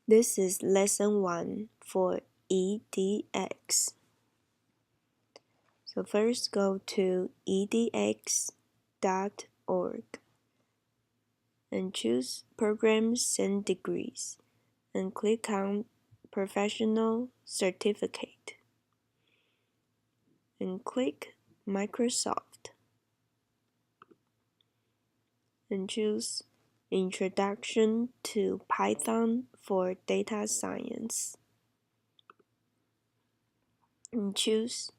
This is lesson 1 for edX. So first go to edX.org and choose Programs and Degrees and click on Professional Certificate and click Microsoft and choose Introduction to Python for Data Science and choose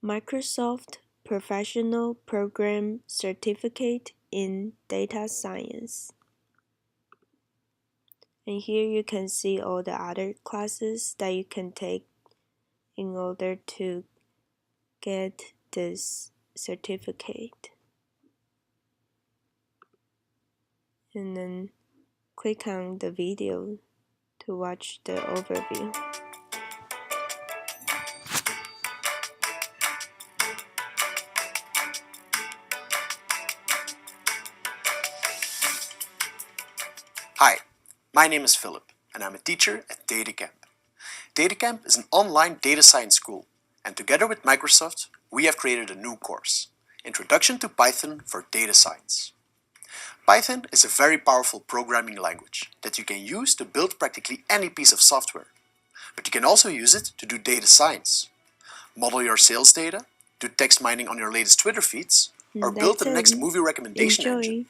Microsoft Professional Program Certificate in Data Science. And here you can see all the other classes that you can take in order to get this certificate. And then click on the video to watch the overview. Hi, my name is Philip and I'm a teacher at DataCamp. DataCamp is an online data science school, and together with Microsoft, we have created a new course, Introduction to Python for Data Science. Python is a very powerful programming language that you can use to build practically any piece of software. But you can also use it to do data science, model your sales data, do text mining on your latest Twitter feeds, or build the next movie recommendation engine.